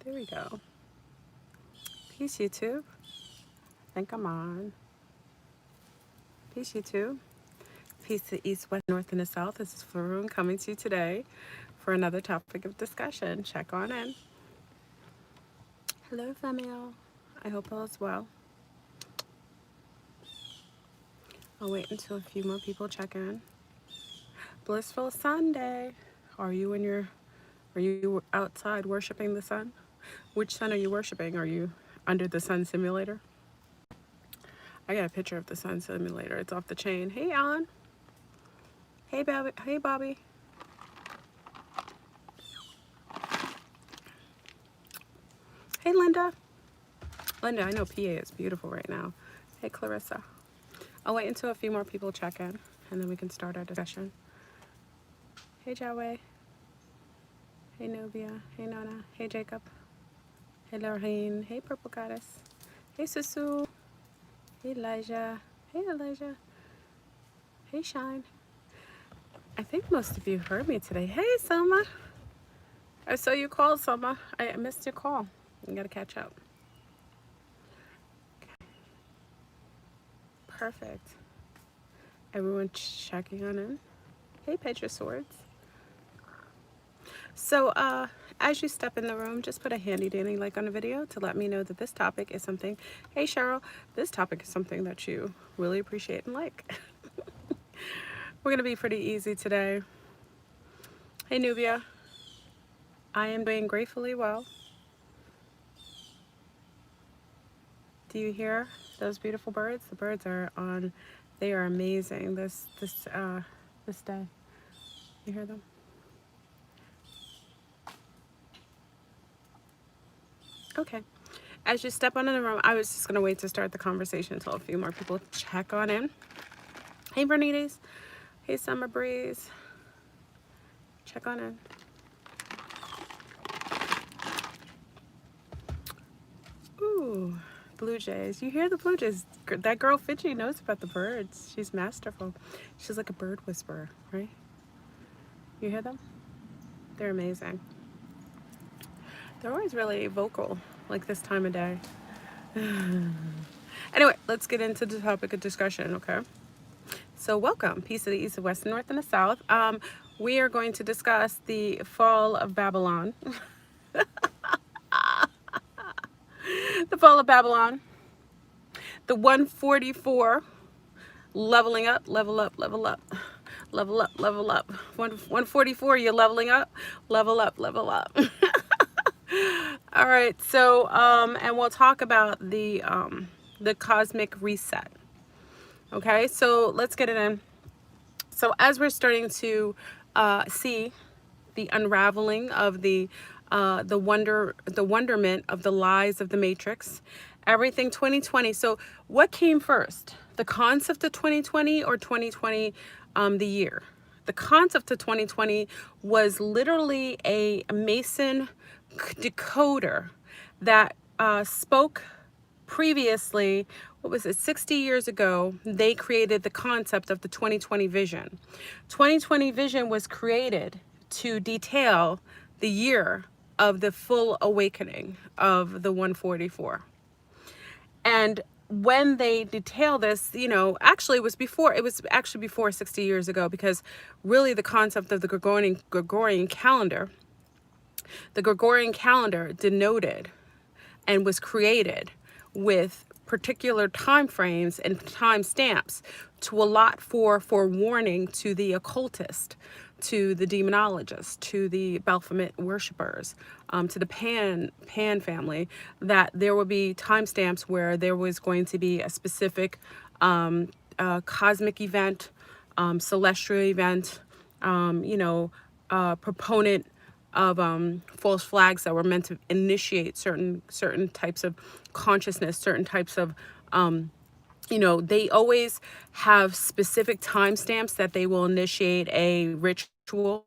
There we go. Peace, YouTube. I think I'm on. Peace, YouTube. Peace to the east, west, north, and the south. This is Fleurbrun coming to you today for another topic of discussion. Check on in. Hello, Female. I hope all is well. I'll wait until a few more people check in. Blissful Sunday. Are you outside worshiping the sun? Which sun are you worshiping? Are you under the sun simulator? I got a picture of the sun simulator. It's off the chain. Hey, Alan. Hey, Bobby. Hey, Bobby. Hey, Linda. Linda, I know PA is beautiful right now. Hey, Clarissa. I'll wait until a few more people check in, and then we can start our discussion. Hey, Jaway. Hey, Nubia. Hey, Nona. Hey, Jacob. Hey, Lorraine. Hey, Purple Goddess. Hey, Susu. Hey, Elijah. Hey, Elijah. Hey, Shine. I think most of you heard me today. Hey, Selma. I saw you call, Selma. I missed your call. I gotta catch up. Okay. Perfect. Everyone checking on in. Hey, Petra Swords. So, as you step in the room, just put a handy dandy like on the video to let me know that this topic is something, hey Cheryl, this topic is something that you really appreciate and like. We're going to be pretty easy today. Hey Nubia, I am doing gratefully well. Do you hear those beautiful birds? The birds are on, they are amazing this day. You hear them? Okay. As you step on in the room, I was just going to wait to start the conversation until a few more people check on in. Hey, Bernides. Hey, Summer Breeze. Check on in. Ooh, Blue Jays. You hear the Blue Jays? That girl Fidji knows about the birds. She's masterful. She's like a bird whisperer, right? You hear them? They're amazing. They're always really vocal, like this time of day. Anyway, let's get into the topic of discussion, okay? So welcome, peace to the east, the west, the north, and the south. We are going to discuss the fall of Babylon. The fall of Babylon. The 144, leveling up, level up, level up. Level up, level up. 144, you're leveling up, level up, level up. All right, so and we'll talk about the cosmic reset. Okay, so let's get it in. So as we're starting to see the unraveling of the wonderment of the lies of the Matrix, everything 2020. So what came first, the concept of 2020 or 2020, the year? The concept of 2020 was literally a Mason decoder that spoke previously, what was it, 60 years ago, they created the concept of the 2020 vision. 2020 vision was created to detail the year of the full awakening of the 144. And when they detail this, you know, actually it was actually before 60 years ago, because really the concept of the Gregorian calendar, the Gregorian calendar denoted and was created with particular time frames and time stamps to allot for forewarning to the occultist, to the demonologist, to the Baphomet worshippers, to the Pan family, that there would be timestamps where there was going to be a specific cosmic event, celestial event, proponent of false flags that were meant to initiate certain types of consciousness, certain types of they always have specific timestamps that they will initiate a ritual.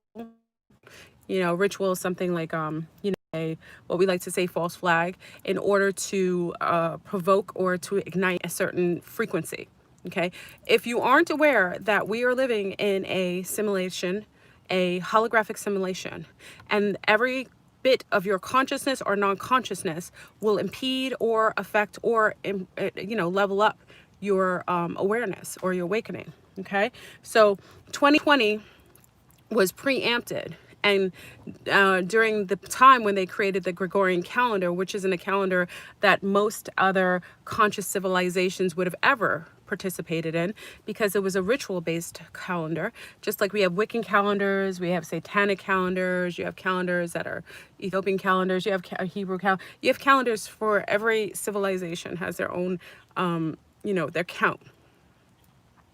Ritual is something like what we like to say false flag, in order to provoke or to ignite a certain frequency. Okay, if you aren't aware that we are living in a simulation, a holographic simulation, and every bit of your consciousness or non-consciousness will impede or affect or, level up your awareness or your awakening. Okay, so 2020 was preempted, and during the time when they created the Gregorian calendar, which isn't a calendar that most other conscious civilizations would have ever participated in, because it was a ritual-based calendar. Just like we have Wiccan calendars, we have Satanic calendars, you have calendars that are Ethiopian calendars, you have a Hebrew calendar, you have calendars for every civilization has their own, their count.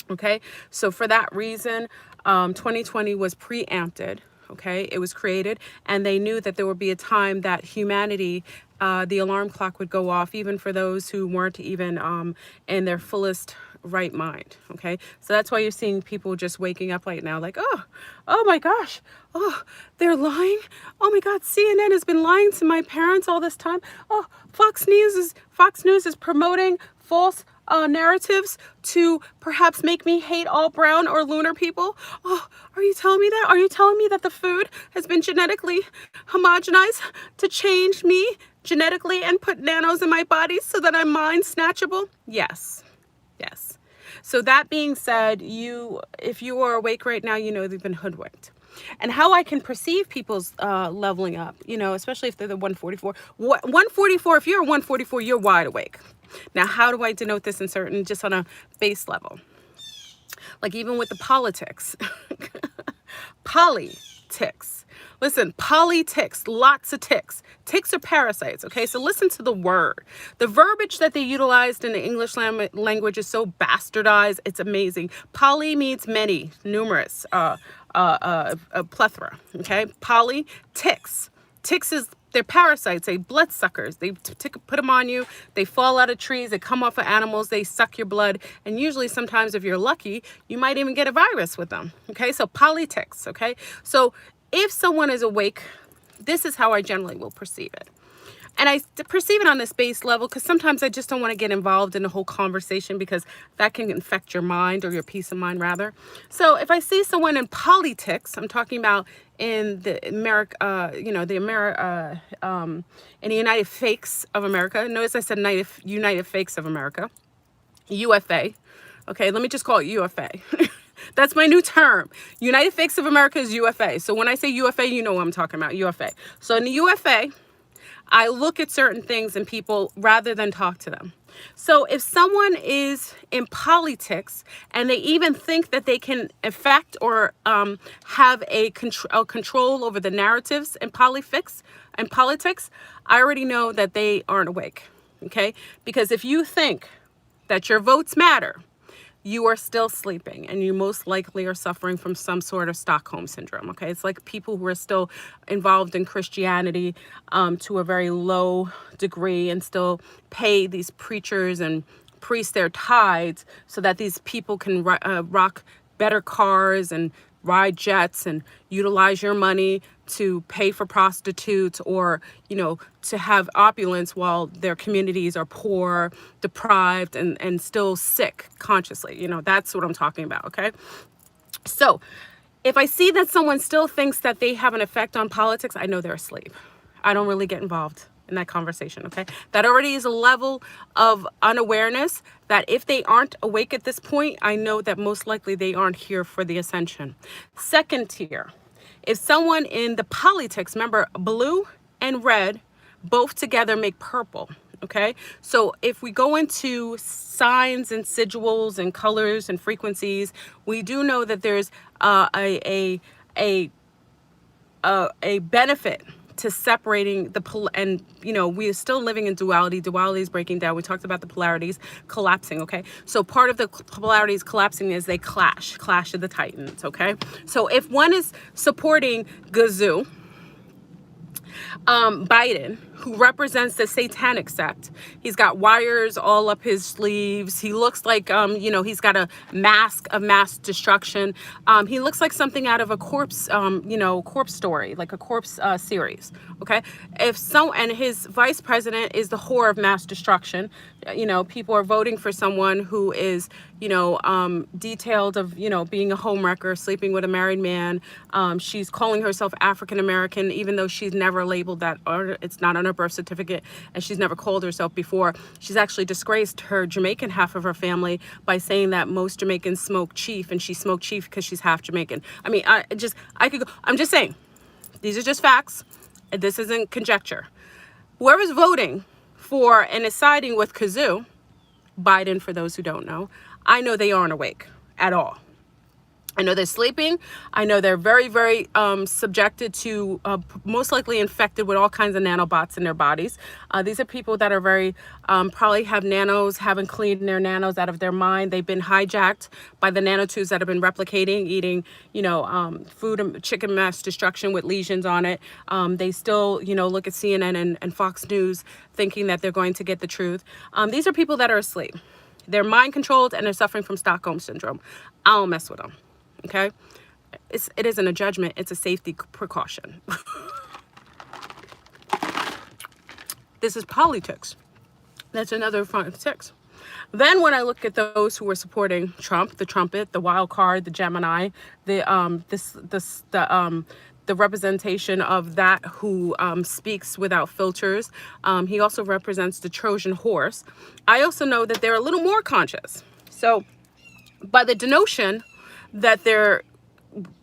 Okay, so for that reason, 2020 was preempted. Okay, it was created, and they knew that there would be a time that humanity, the alarm clock would go off, even for those who weren't even in their fullest right mind. Okay, so that's why you're seeing people just waking up right now, like, oh my gosh, oh, they're lying. Oh my God, CNN has been lying to my parents all this time. Oh, Fox News is promoting false narratives to perhaps make me hate all brown or lunar people. Oh, are you telling me that? Are you telling me that the food has been genetically homogenized to change me genetically and put nanos in my body so that I'm mind snatchable? Yes. Yes. So that being said, if you are awake right now, you know they've been hoodwinked. And how I can perceive people's leveling up, especially if they're the 144. 144, if you're a 144, you're wide awake. Now, how do I denote this just on a base level? Like even with the politics. Politics. Listen, politics, lots of ticks. Ticks are parasites, okay? So listen to the word. The verbiage that they utilized in the English language is so bastardized, it's amazing. Poly means many, numerous, a plethora, okay? Poly, ticks. Ticks they're parasites, they bloodsuckers. They put them on you, they fall out of trees, they come off of animals, they suck your blood, and usually sometimes if you're lucky, you might even get a virus with them, okay? So polyticks, okay? So if someone is awake, this is how I generally will perceive it. And I perceive it on this base level because sometimes I just don't want to get involved in the whole conversation because that can affect your mind or your peace of mind rather. So if I see someone in politics, I'm talking about in the in the United Fakes of America. Notice I said United Fakes of America, UFA. Okay, let me just call it UFA. That's my new term. United Fakes of America is UFA. So when I say UFA, you know what I'm talking about, UFA. So in the UFA, I look at certain things in people rather than talk to them. So if someone is in politics and they even think that they can affect or have a control over the narratives in politics, I already know that they aren't awake, okay? Because if you think that your votes matter, you are still sleeping and you most likely are suffering from some sort of Stockholm syndrome, okay? It's like people who are still involved in Christianity to a very low degree and still pay these preachers and priests their tithes so that these people can rock better cars and ride jets and utilize your money to pay for prostitutes or, to have opulence while their communities are poor, deprived, and still sick consciously. That's what I'm talking about, okay? So if I see that someone still thinks that they have an effect on politics, I know they're asleep. I don't really get involved in that conversation, okay? That already is a level of unawareness that if they aren't awake at this point, I know that most likely they aren't here for the ascension. Second tier, if someone in the politics, remember blue and red, both together make purple, okay? So if we go into signs and sigils and colors and frequencies, we do know that there's a benefit to separating we are still living in duality. Duality is breaking down. We talked about the polarities collapsing, okay? So part of the polarities collapsing is they clash of the titans, okay? So if one is supporting Gazoo, Biden, who represents the Satanic sect. He's got wires all up his sleeves. He looks like, you know, he's got a mask of mass destruction. He looks like something out of a corpse, you know, corpse story, like a corpse series. Okay. And his vice president is the whore of mass destruction. You know, people are voting for someone who is, you know, detailed of, you know, being a homewrecker, sleeping with a married man. She's calling herself African American, even though she's never labeled that, or it's not on her birth certificate, and she's never called herself before. She's actually disgraced her Jamaican half of her family by saying that most Jamaicans smoke chief, and she smoked chief because she's half Jamaican. I mean, I could go. I'm just saying, these are just facts. This isn't conjecture. Whoever's voting for and is siding with Kazoo, Biden, for those who don't know, I know they aren't awake at all. I know they're sleeping. I know they're very, very subjected to, most likely infected with all kinds of nanobots in their bodies. These are people that are very, probably have nanos, haven't cleaned their nanos out of their mind. They've been hijacked by the nanotubes that have been replicating, eating, you know, food and chicken mass destruction with lesions on it. They still, you know, look at CNN and Fox News thinking that they're going to get the truth. These are people that are asleep. They're mind controlled and they're suffering from Stockholm syndrome. I don't mess with them. Okay, it isn't a judgment, it's a safety precaution. This is politics. That's another fun six. Then when I look at those who are supporting Trump, the trumpet, the wild card, the Gemini, the representation of that who speaks without filters. He also represents the Trojan horse. I also know that they're a little more conscious. So by the denotion that they're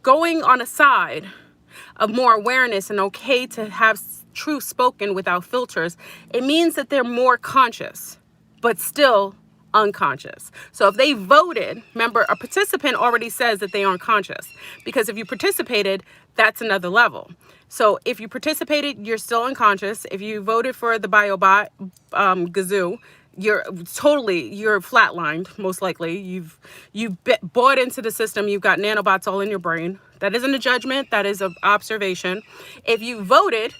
going on a side of more awareness and okay to have truth spoken without filters, it means that they're more conscious, but still unconscious. So if they voted, remember, a participant already says that they aren't conscious, because if you participated, that's another level. So if you participated, you're still unconscious. If you voted for the biobot, Gazoo, you're flatlined, most likely. You've bought into the system. You've got nanobots all in your brain. That isn't a judgment. That is an observation. If you voted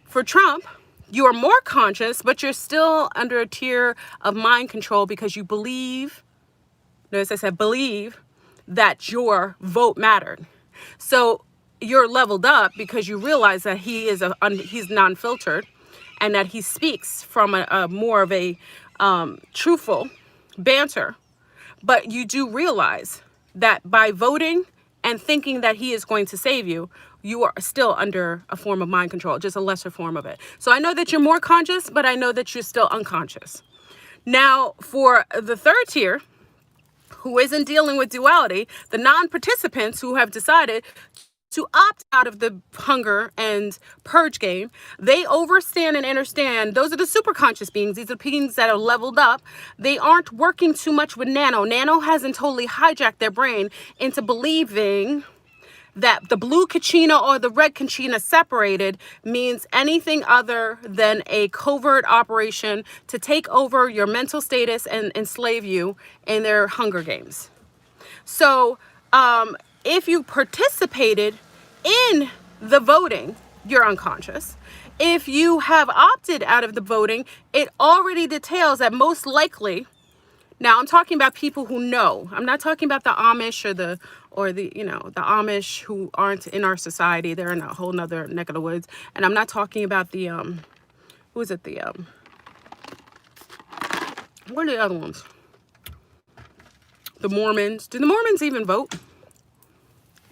for Trump, you are more conscious, but you're still under a tier of mind control because you believe, notice I said believe, that your vote mattered. So you're leveled up because you realize that he's non-filtered and that he speaks from a more of a truthful banter. But you do realize that by voting and thinking that he is going to save you, you are still under a form of mind control, just a lesser form of it. So I know that you're more conscious, but I know that you're still unconscious. Now, for the third tier, who isn't dealing with duality, the non-participants who have decided to opt out of the hunger and purge game, they understand and understand. Those are the super conscious beings. These are beings that are leveled up. They aren't working too much with nano. Nano hasn't totally hijacked their brain into believing that the blue kachina or the red kachina separated means anything other than a covert operation to take over your mental status and enslave you in their hunger games. So if you participated in the voting, you're unconscious. If you have opted out of the voting, it already details that most likely, now I'm talking about people who know. I'm not talking about the Amish or the the Amish who aren't in our society. They're in a whole nother neck of the woods. And I'm not talking about the what are the other ones? The Mormons. Do the Mormons even vote?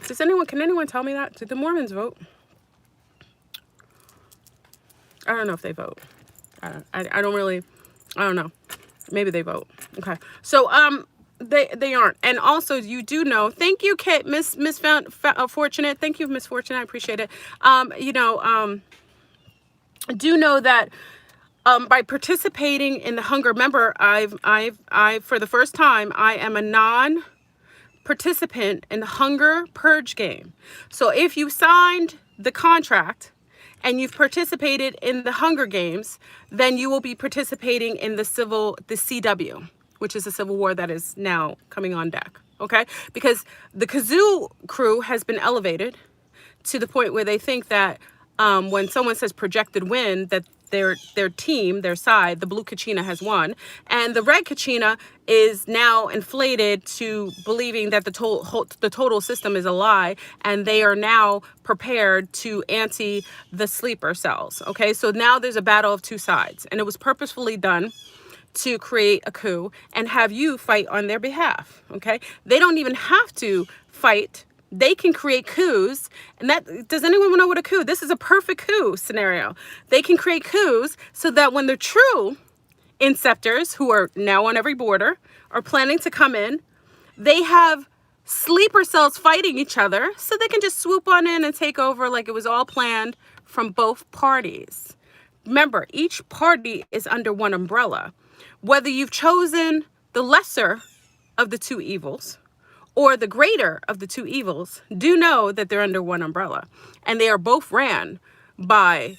Can anyone tell me that? Did the Mormons vote? I don't know if they vote. I don't know. Maybe they vote. Okay. So, they aren't. And also you do know, thank you, Kate, Miss Fortunate. Thank you, Miss Fortunate. I appreciate it. Do know that, by participating in the hunger, remember, I for the first time, I am a non-participant in the hunger purge game. So if you signed the contract and you've participated in the Hunger Games, then you will be participating in the CW, which is a civil war that is now coming on deck. Okay? Because the Kazoo crew has been elevated to the point where they think that when someone says projected win, that their team, their side, the blue Kachina has won, and the red Kachina is now inflated to believing that the total system is a lie, and they are now prepared to anti the sleeper cells. Okay, so now there's a battle of two sides, and it was purposefully done to create a coup and have you fight on their behalf. Okay, they don't even have to fight. They can create coups. And that, does anyone know what a coup? This is a perfect coup scenario. They can create coups so that when the true inceptors, who are now on every border, are planning to come in, they have sleeper cells fighting each other so they can just swoop on in and take over like it was all planned from both parties. Remember, each party is under one umbrella. Whether you've chosen the lesser of the two evils or the greater of the two evils, do know that they're under one umbrella. And they are both ran by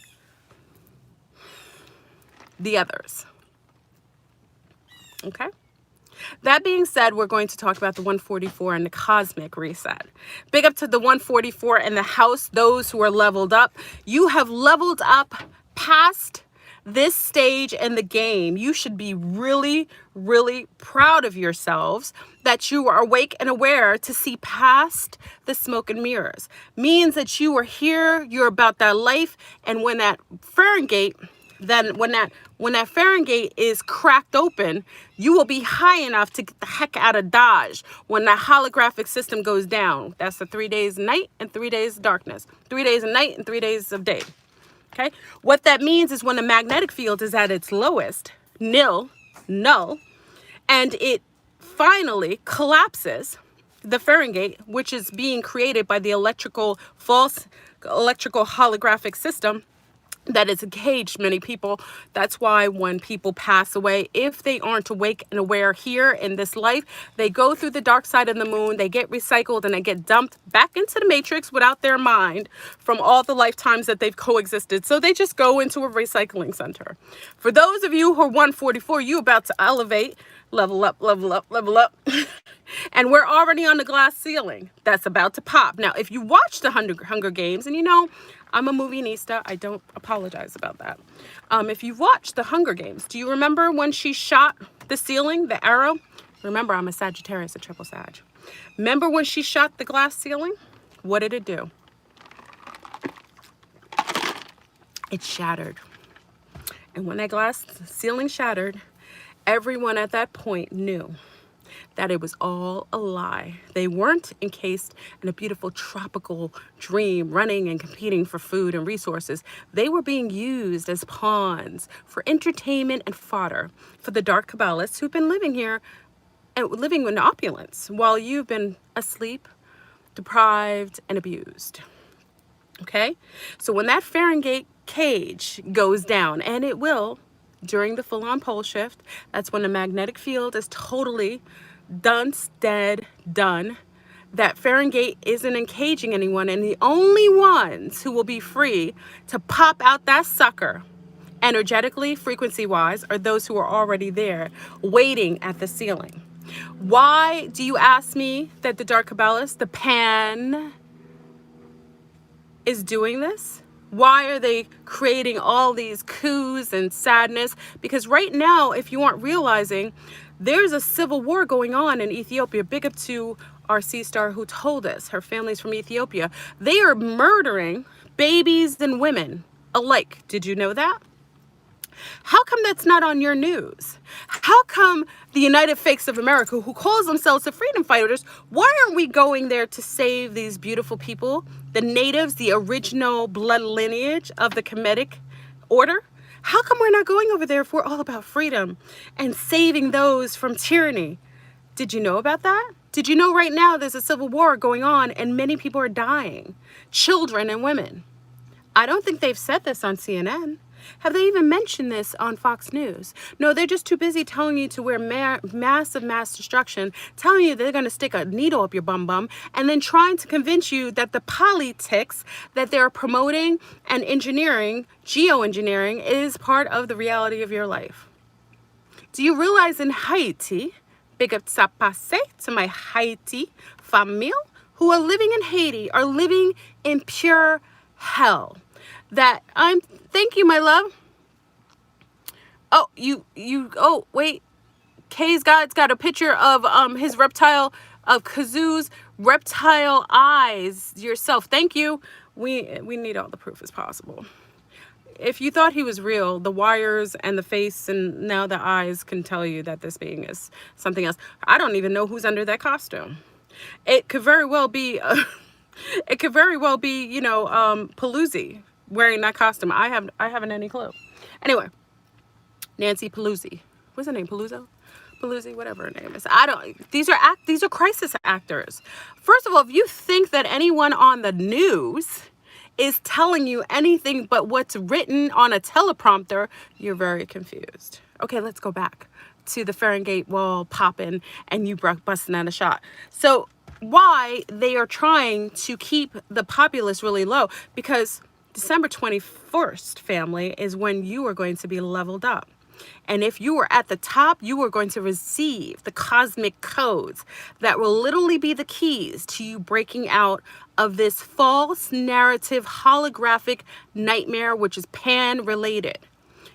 the others. Okay? That being said, we're going to talk about the 144 and the cosmic reset. Big up to the 144 and the house, those who are leveled up. You have leveled up past this stage in the game. You should be really, really proud of yourselves that you are awake and aware to see past the smoke and mirrors. Means that you are here, you're about that life, and when that Fahrenheit, then when that Fahrenheit is cracked open, you will be high enough to get the heck out of Dodge when the holographic system goes down. That's the 3 days of night and 3 days of darkness. 3 days of night and 3 days of day. Okay, what that means is when the magnetic field is at its lowest, null, and it finally collapses, the Fahrenheit, which is being created by the false electrical holographic system that has engaged many people. That's why when people pass away, if they aren't awake and aware here in this life, they go through the dark side of the moon, they get recycled, and they get dumped back into the matrix without their mind from all the lifetimes that they've coexisted. So they just go into a recycling center. For those of you who are 144, you about to elevate, level up. And we're already on the glass ceiling that's about to pop. Now, if you watch the Hunger Games, and you know, I'm a movie-nista, I don't apologize about that. If you've watched the Hunger Games, do you remember when she shot the ceiling, the arrow? Remember, I'm a Sagittarius, a triple Sag. Remember when she shot the glass ceiling? What did it do? It shattered. And when that glass ceiling shattered, everyone at that point knew that it was all a lie. They weren't encased in a beautiful tropical dream, running and competing for food and resources. They were being used as pawns for entertainment and fodder for the dark Kabbalists who've been living here and living in opulence while you've been asleep, deprived, and abused. Okay? So when that Fahrenheit cage goes down, and it will during the full-on pole shift, that's when the magnetic field is totally done, that Fahrenheit isn't encaging anyone, and the only ones who will be free to pop out that sucker energetically, frequency-wise, are those who are already there waiting at the ceiling. Why do you ask me that the Dark Kabbalist, the Pan, is doing this? Why are they creating all these coups and sadness? Because right now, if you aren't realizing, there's a civil war going on in Ethiopia. Big up to our sea star who told us her family's from Ethiopia. They are murdering babies and women alike. Did you know that? How come that's not on your news? How come the United Fakes of America, who calls themselves the freedom fighters, why aren't we going there to save these beautiful people, the natives, the original blood lineage of the Kemetic order? How come we're not going over there if we're all about freedom and saving those from tyranny? Did you know about that? Did you know right now there's a civil war going on and many people are dying? Children and women. I don't think they've said this on CNN. Have they even mentioned this on Fox News? No, they're just too busy telling you to wear massive mass destruction, telling you they're going to stick a needle up your bum, and then trying to convince you that the politics that they're promoting and engineering, geoengineering, is part of the reality of your life. Do you realize in Haiti, big up ça passe to my Haiti famille, who are living in Haiti, are living in pure hell. that thank you, my love. Oh, oh, wait. Kay's got a picture of his reptile, of Kazoo's reptile eyes yourself. Thank you. We need all the proof as possible. If you thought he was real, the wires and the face and now the eyes can tell you that this being is something else. I don't even know who's under that costume. It could very well be it could very well be, you know, Paluzzi wearing that costume. I haven't any clue. Anyway, Nancy Paluzzi. What's her name? Paluzzi, whatever her name is. These are crisis actors. First of all, if you think that anyone on the news is telling you anything but what's written on a teleprompter, you're very confused. Okay, let's go back to the Fahrenheit wall popping and you busting out a shot. So why they are trying to keep the populace really low, because December 21st, family, is when you are going to be leveled up. And if you are at the top, you are going to receive the cosmic codes that will literally be the keys to you breaking out of this false narrative holographic nightmare, which is pan related.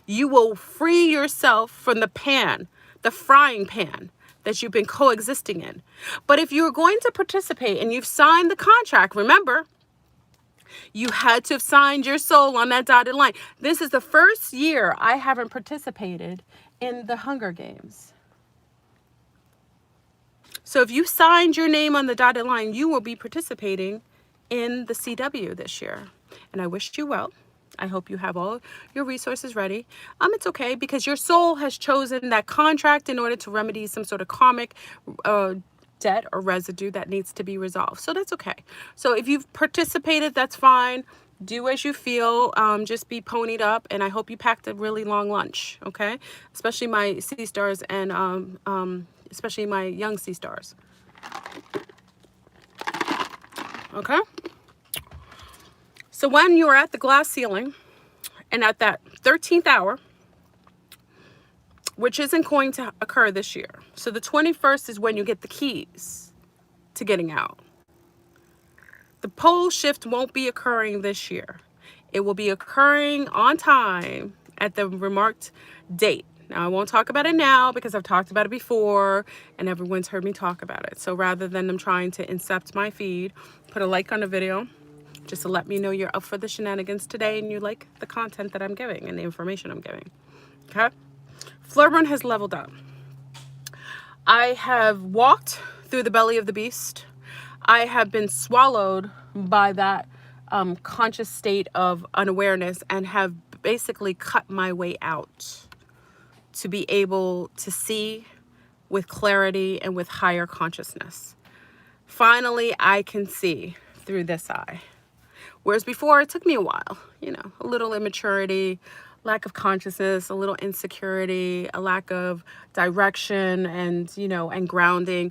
You will free yourself from the frying pan that you've been coexisting in. But if you're going to participate and you've signed the contract, remember, you had to have signed your soul on that dotted line. This is the first year I haven't participated in the Hunger Games. So if you signed your name on the dotted line, you will be participating in the CW this year. And I wish you well. I hope you have all your resources ready. It's okay, because your soul has chosen that contract in order to remedy some sort of karmic debt or residue that needs to be resolved. So that's okay. So if you've participated, that's fine. Do as you feel. Just be ponied up, and I hope you packed a really long lunch, okay? Especially my sea stars and especially my young sea stars. Okay? So when you're at the glass ceiling and at that 13th hour, which isn't going to occur this year. So the 21st is when you get the keys to getting out. The pole shift won't be occurring this year. It will be occurring on time at the remarked date. Now, I won't talk about it now because I've talked about it before and everyone's heard me talk about it. So rather than them trying to incept my feed, put a like on the video just to let me know you're up for the shenanigans today and you like the content that I'm giving and the information I'm giving. Okay? Fleurbrun has leveled up. I have walked through the belly of the beast. I have been swallowed by that conscious state of unawareness and have basically cut my way out to be able to see with clarity and with higher consciousness. Finally, I can see through this eye. Whereas before, it took me a while, you know, a little immaturity, lack of consciousness, a little insecurity, a lack of direction and, you know, and grounding.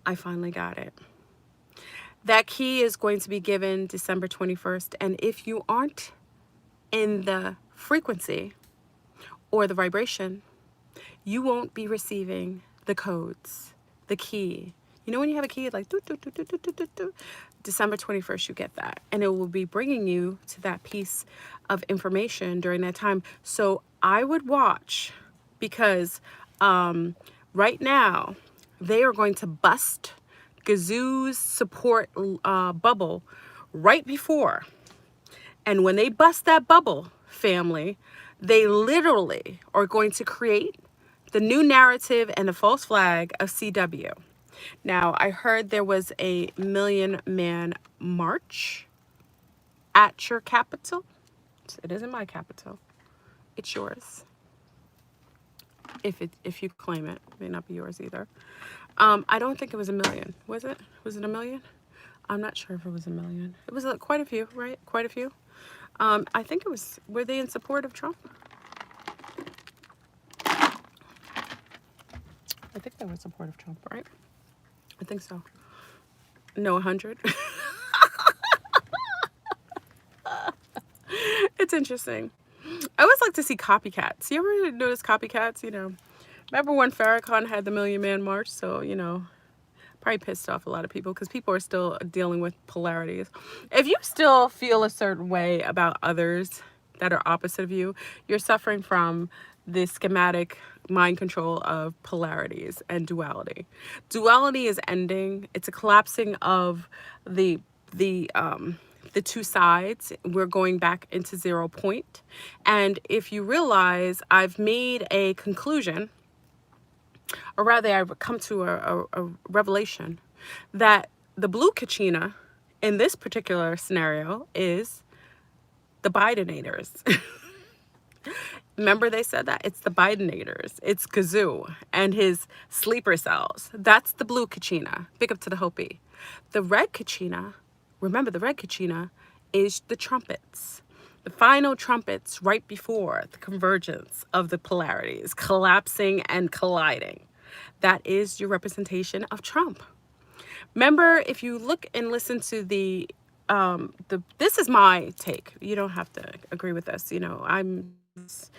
I finally got it. That key is going to be given December 21st. And if you aren't in the frequency or the vibration, you won't be receiving the codes, the key. You know when you have a key, like doo, doo, doo, doo, doo, doo, doo. December 21st, you get that. And it will be bringing you to that piece of information during that time. So I would watch, because right now they are going to bust Gazoo's support bubble right before. And when they bust that bubble, family, they literally are going to create the new narrative and the false flag of CW. Now, I heard there was a million-man march at your capital. It isn't my capital. It's yours. If you claim it. It may not be yours either. I don't think it was a million. Was it? Was it a million? I'm not sure if it was a million. It was quite a few, right? Quite a few. I think it was, were they in support of Trump? I think they were in support of Trump, right? I think so. No, 100. It's interesting. I always like to see copycats. You ever notice copycats? You know, remember when Farrakhan had the Million Man March? So, you know, probably pissed off a lot of people because people are still dealing with polarities. If you still feel a certain way about others that are opposite of you, you're suffering from the schematic mind control of polarities and duality. Duality is ending. It's a collapsing of the the um the two sides. We're going back into 0 point. And if you realize, I've made a conclusion, or rather I've come to a revelation, that the blue kachina in this particular scenario is the Bidenators. Remember they said that? It's the Bidenators. It's Kazoo and his sleeper cells. That's the blue kachina. Big up to the Hopi. The red kachina, remember the red kachina, is the trumpets. The final trumpets right before the convergence of the polarities, collapsing and colliding. That is your representation of Trump. Remember, if you look and listen to this is my take. You don't have to agree with this. You know, it's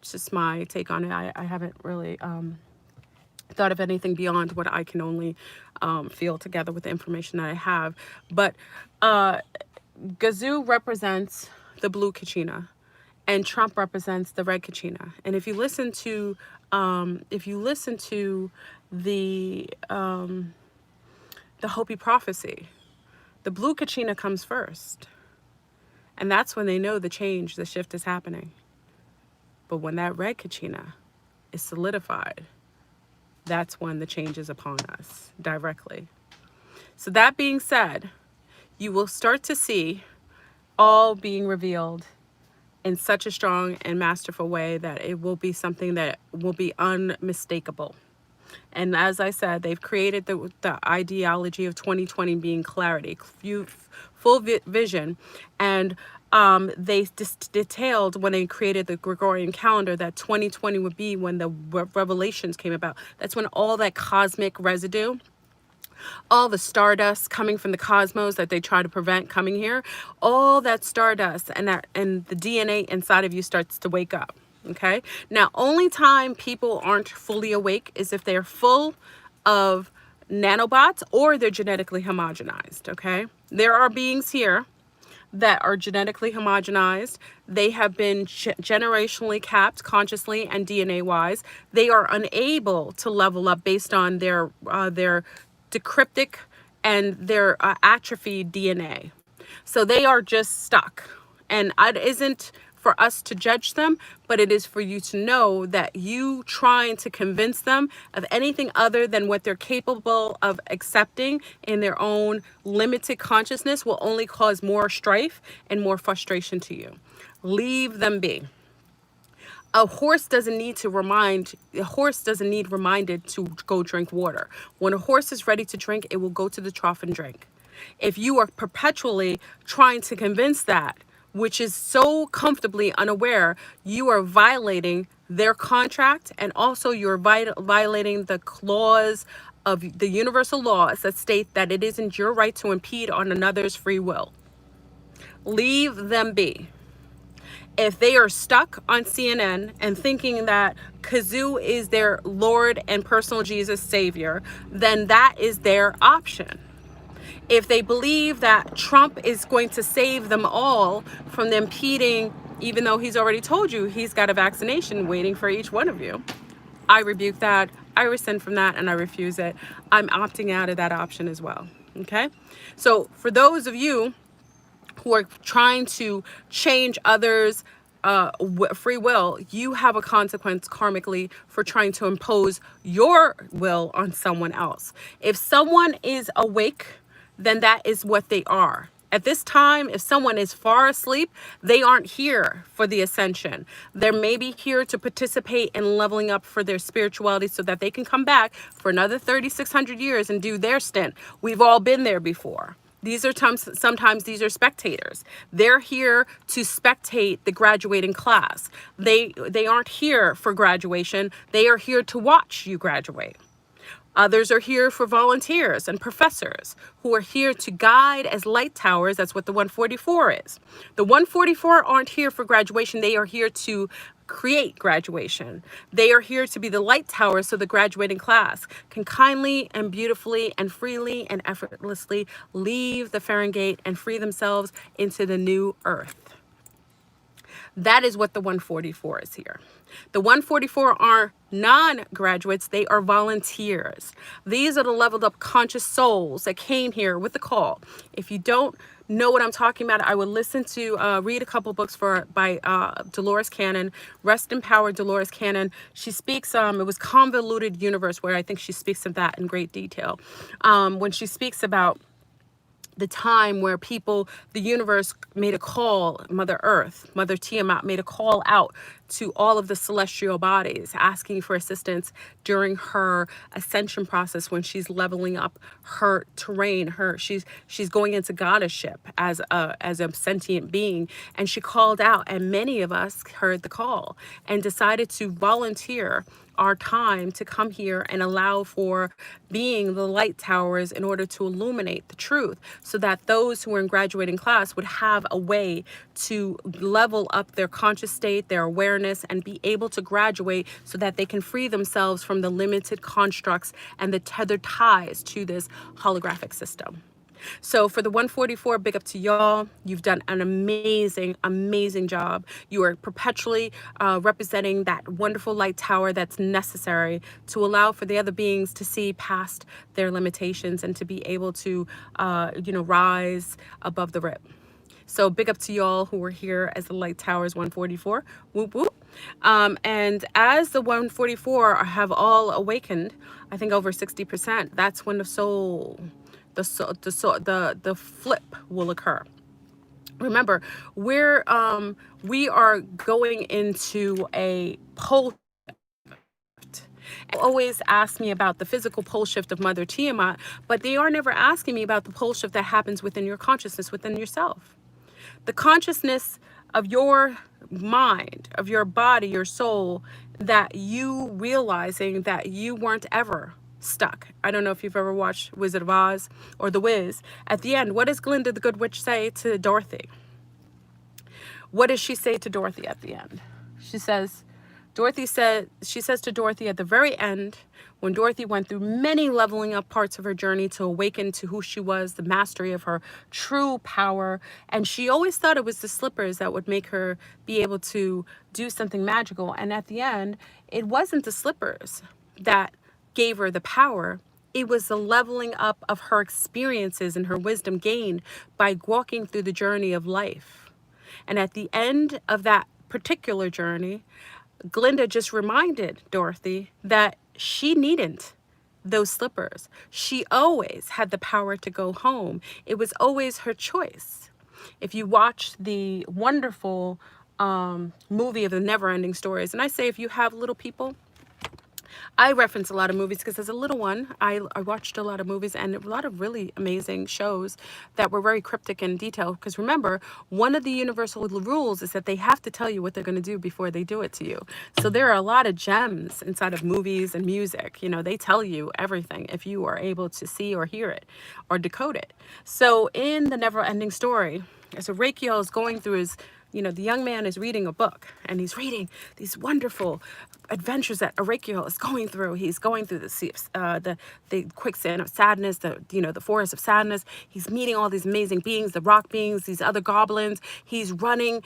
just my take on it. I haven't really thought of anything beyond what I can only feel together with the information that I have. But Gazoo represents the blue kachina, and Trump represents the red kachina. And if you listen to the Hopi prophecy, the blue kachina comes first, and that's when they know the change, the shift is happening. But when that red kachina is solidified, that's when the change is upon us directly. So that being said, you will start to see all being revealed in such a strong and masterful way that it will be something that will be unmistakable. And as I said, they've created the ideology of 2020 being clarity, full vision. And they detailed when they created the Gregorian calendar that 2020 would be when the revelations came about. That's when all that cosmic residue, all the stardust coming from the cosmos that they try to prevent coming here, all that stardust and the DNA inside of you starts to wake up. Okay. Now, only time people aren't fully awake is if they're full of nanobots or they're genetically homogenized. Okay. There are beings here that are genetically homogenized. They have been generationally capped consciously and DNA wise. They are unable to level up based on their decryptic and their atrophied DNA. So they are just stuck. And it isn't for us to judge them, but it is for you to know that you trying to convince them of anything other than what they're capable of accepting in their own limited consciousness will only cause more strife and more frustration to you. Leave them be. A horse doesn't need reminded to go drink water. When a horse is ready to drink, it will go to the trough and drink. If you are perpetually trying to convince that, which is so comfortably unaware, you are violating their contract, and also you're violating the clause of the universal laws that state that it isn't your right to impede on another's free will. Leave them be. If they are stuck on CNN and thinking that Kazoo is their Lord and personal Jesus Savior, then that is their option. If they believe that Trump is going to save them all from the impeding, even though he's already told you he's got a vaccination waiting for each one of you, I rebuke that, I rescind from that, and I refuse it. I'm opting out of that option as well. Okay? So for those of you who are trying to change others' free will, you have a consequence karmically for trying to impose your will on someone else. If someone is awake, then that is what they are. At this time, if someone is far asleep, they aren't here for the ascension. They're maybe here to participate in leveling up for their spirituality so that they can come back for another 3,600 years and do their stint. We've all been there before. These are sometimes these are spectators. They're here to spectate the graduating class. They aren't here for graduation. They are here to watch you graduate. Others are here for volunteers and professors who are here to guide as light towers. That's what the 144 is. The 144 aren't here for graduation. They are here to create graduation. They are here to be the light towers so the graduating class can kindly and beautifully and freely and effortlessly leave the Fahrenheit and free themselves into the new earth. That is what the 144 is here. The 144 are non-graduates. They are volunteers. These are the leveled up conscious souls that came here with the call. If you don't know what I'm talking about, I would listen to read a couple books by Dolores Cannon. Rest in Power, Dolores Cannon. She speaks, it was Convoluted Universe, where I think she speaks of that in great detail. When she speaks about the time where people, the universe made a call, Mother Earth, Mother Tiamat made a call out to all of the celestial bodies, asking for assistance during her ascension process when she's leveling up her terrain. She's going into goddessship as a sentient being, and she called out, and many of us heard the call and decided to volunteer our time to come here and allow for being the light towers in order to illuminate the truth, so that those who are in graduating class would have a way to level up their conscious state, their awareness, and be able to graduate so that they can free themselves from the limited constructs and the tethered ties to this holographic system. So for the 144, big up to y'all. You've done an amazing, amazing job. You are perpetually representing that wonderful light tower that's necessary to allow for the other beings to see past their limitations and to be able to, rise above the rip. So big up to y'all who were here as the light towers 144. Whoop, whoop. And as the 144 have all awakened, I think over 60%, that's when the flip will occur. Remember, we are going into a pole shift. Always ask me about the physical pole shift of Mother Tiamat, but they are never asking me about the pole shift that happens within your consciousness, within yourself. The consciousness of your mind, of your body, your soul, that you realizing that you weren't ever stuck. I don't know if you've ever watched Wizard of Oz or The Wiz. At the end, what does Glinda the Good Witch say to Dorothy? What does she say to Dorothy at the end? She says to Dorothy at the very end, when Dorothy went through many leveling up parts of her journey to awaken to who she was, the mastery of her true power, and she always thought it was the slippers that would make her be able to do something magical. And at the end, it wasn't the slippers that gave her the power. It was the leveling up of her experiences and her wisdom gained by walking through the journey of life. And at the end of that particular journey, Glinda just reminded Dorothy that she needn't those slippers. She always had the power to go home. It was always her choice. If you watch the wonderful movie of the Never-Ending Stories, and I say if you have little people, I reference a lot of movies because as a little one, I watched a lot of movies and a lot of really amazing shows that were very cryptic and detailed. Because remember, one of the universal rules is that they have to tell you what they're going to do before they do it to you. So there are a lot of gems inside of movies and music. You know, they tell you everything if you are able to see or hear it or decode it. So in the Never-Ending Story, as Rakiel is going through his, the young man is reading a book and he's reading these wonderful adventures that Arakiel is going through. He's going through the quicksand of sadness, the forest of sadness. He's meeting all these amazing beings, the rock beings, these other goblins. He's running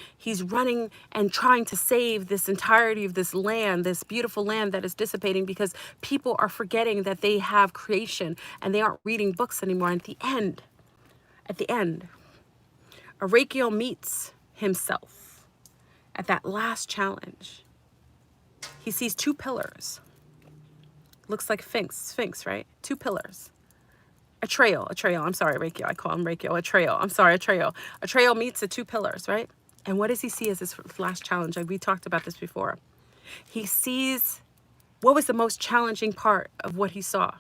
and trying to save this entirety of this land, this beautiful land that is dissipating because people are forgetting that they have creation and they aren't reading books anymore. And at the end, Arakiel meets himself at that last challenge. He sees two pillars. Looks like Sphinx, right? Two pillars. A trail. I'm sorry, Rakiel. I call him Rakiel. A trail. I'm sorry, a trail. A trail meets the two pillars, right? And what does he see as his last challenge? We talked about this before. He sees, what was the most challenging part of what he saw?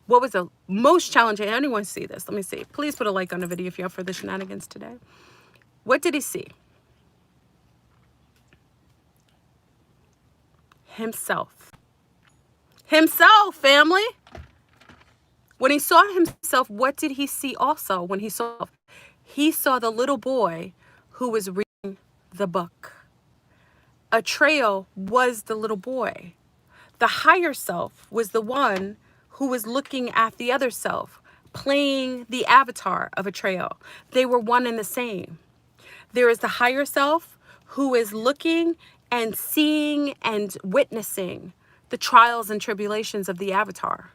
What was the most challenging? Anyone see this? Let me see. Please put a like on the video if you're up for the shenanigans today. What did he see? Himself. Himself, family. When he saw himself, what did he see also when he saw? He saw the little boy who was reading the book. Atreo was the little boy. The higher self was the one who was looking at the other self, playing the avatar of Atreo. They were one and the same. There is the higher self who is looking and seeing and witnessing the trials and tribulations of the avatar.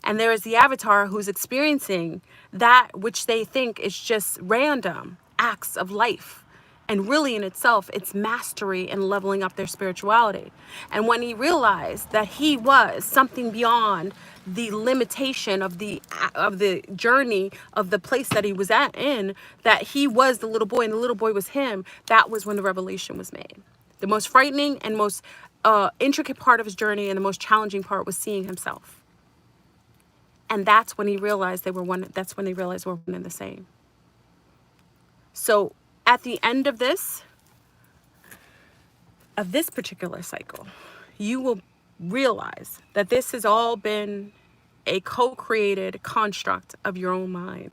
And there is the avatar who's experiencing that which they think is just random acts of life. And really in itself, it's mastery and leveling up their spirituality. And when he realized that he was something beyond the limitation of the journey of the place that he was in, that he was the little boy and the little boy was him, that was when the revelation was made. The most frightening and most intricate part of his journey and the most challenging part was seeing himself. And that's when he realized they were one. That's when they realized we're one and the same. So at the end of this particular cycle, you will realize that this has all been a co-created construct of your own mind.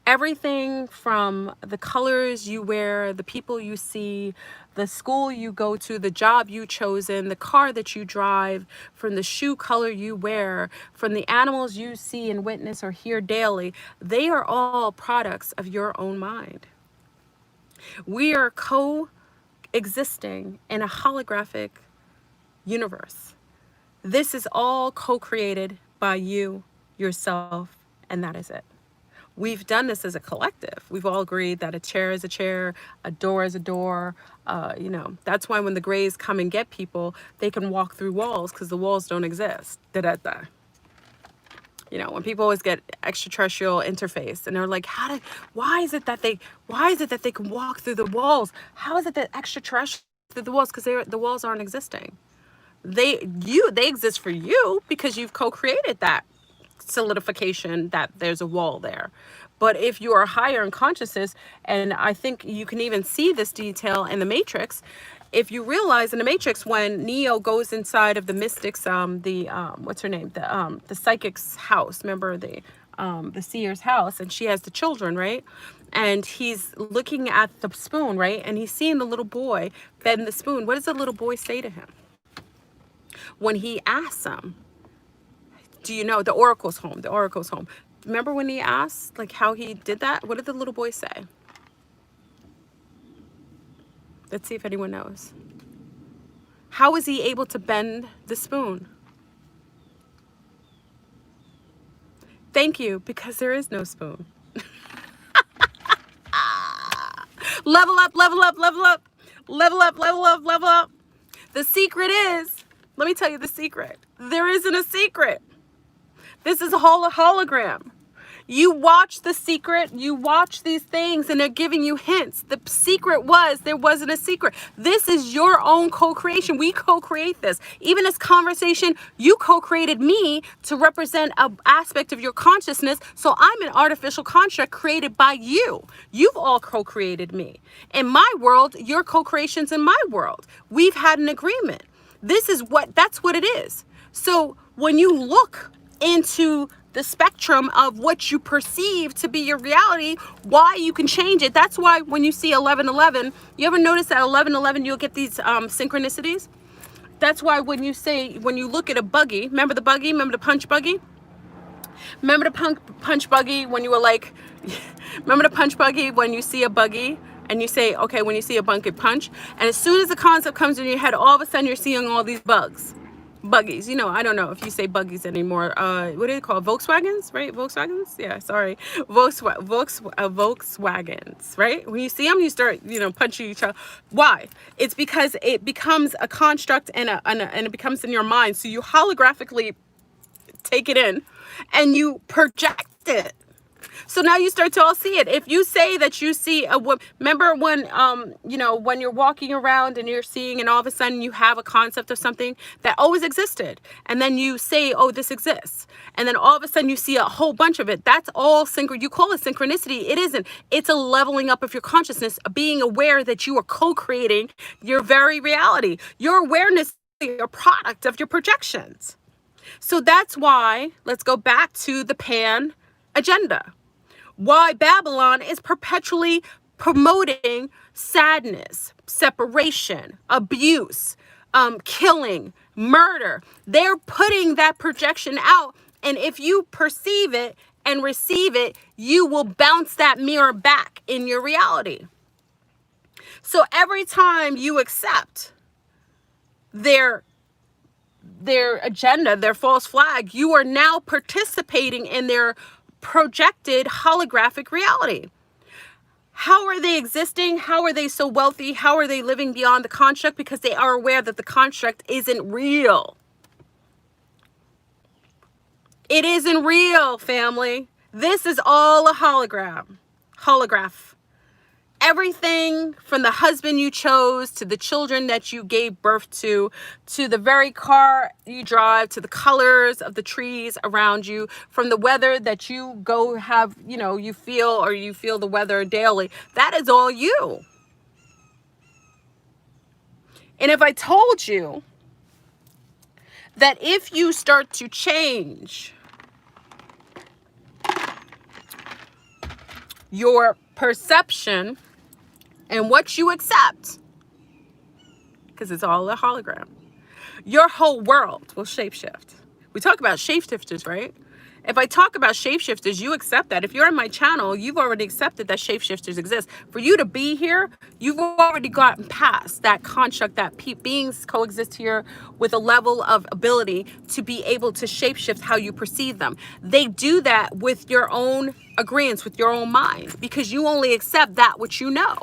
Everything from the colors you wear, the people you see, the school you go to, the job you chosen, the car that you drive, from the shoe color you wear, from the animals you see and witness or hear daily, they are all products of your own mind. We are co-existing in a holographic universe. This is all co-created by you, yourself, and that is it. We've done this as a collective. We've all agreed that a chair is a chair, a door is a door. That's why when the Greys come and get people, they can walk through walls because the walls don't exist. Da-da-da. When people always get extraterrestrial interface and they're like, why is it that they can walk through the walls? How is it that extraterrestrials through the walls? Because the walls aren't existing. They exist for you because you've co-created that solidification that there's a wall there. But if you are higher in consciousness, and I think you can even see this detail in the Matrix, if you realize in the Matrix when Neo goes inside of the mystics, what's her name, the psychic's house, remember the seer's house, and she has the children, right? And he's looking at the spoon, right? And he's seeing the little boy bend the spoon. What does the little boy say to him when he asks him? Do you know the oracle's home? The oracle's home. Remember when he asked, like, how he did that? What did the little boy say? Let's see if anyone knows. How was he able to bend the spoon? Thank you, because there is no spoon. Level up, level up, level up, level up, level up, level up. The secret is, let me tell you the secret. There isn't a secret. This is a hologram. You watch The Secret, you watch these things, and they're giving you hints. The secret was, there wasn't a secret. This is your own co-creation. We co-create this. Even this conversation, you co-created me to represent an aspect of your consciousness, so I'm an artificial construct created by you. You've all co-created me. In my world, your co-creation's in my world. We've had an agreement. That's what it is. So when you look into the spectrum of what you perceive to be your reality, why you can change it. That's why when you see 1111, you ever notice that 1111 you'll get these synchronicities? That's why when you look at a buggy, remember the buggy? Remember the punch buggy? Remember the punch buggy when you were like, remember the punch buggy when you see a buggy and you say, okay, when you see a buggy punch, and as soon as the concept comes in your head, all of a sudden you're seeing all these buggies. I don't know if you say buggies anymore. What do they call Volkswagens, right? Volkswagens? Yeah, sorry. Volkswagens, right? When you see them, you start, punching each other. Why? It's because it becomes a construct and it becomes in your mind. So you holographically take it in and you project it. So now you start to all see it. If you say that you see a woman, remember when, when you're walking around and you're seeing, and all of a sudden you have a concept of something that always existed. And then you say, oh, this exists. And then all of a sudden you see a whole bunch of it. That's all you call it synchronicity. It isn't. It's a leveling up of your consciousness, being aware that you are co-creating your very reality. Your awareness is a product of your projections. So that's why, let's go back to the pan agenda. Why Babylon is perpetually promoting sadness, separation, abuse, killing, murder. They're putting that projection out. And if you perceive it and receive it, you will bounce that mirror back in your reality. So every time you accept their agenda, their false flag, you are now participating in their projected holographic reality. How are they existing? How are they so wealthy? How are they living beyond the construct? Because they are aware that the construct isn't real. It isn't real, family. This is all a holograph. Everything from the husband you chose, to the children that you gave birth to the very car you drive, to the colors of the trees around you, from the weather that you go have, you feel the weather daily. That is all you. And if I told you that if you start to change your perception and what you accept, because it's all a hologram, your whole world will shapeshift. We talk about shapeshifters, right? If I talk about shapeshifters, you accept that. If you're on my channel, you've already accepted that shapeshifters exist. For you to be here, you've already gotten past that construct that beings coexist here with a level of ability to be able to shapeshift how you perceive them. They do that with your own agreements, with your own mind, because you only accept that which you know.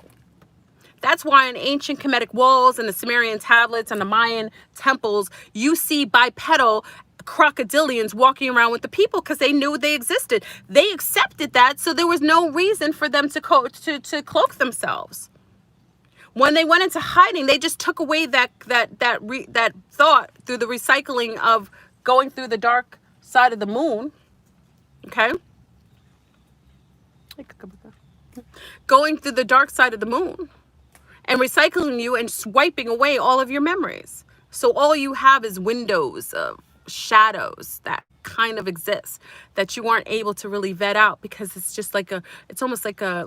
That's why in ancient Kemetic walls and the Sumerian tablets and the Mayan temples, you see bipedal crocodilians walking around with the people, because they knew they existed. They accepted that, so there was no reason for them to cloak themselves. When they went into hiding, they just took away that thought through the recycling of going through the dark side of the moon. Okay? Going through the dark side of the moon and recycling you and swiping away all of your memories. So all you have is windows of shadows that kind of exist that you aren't able to really vet out, because it's just it's almost like a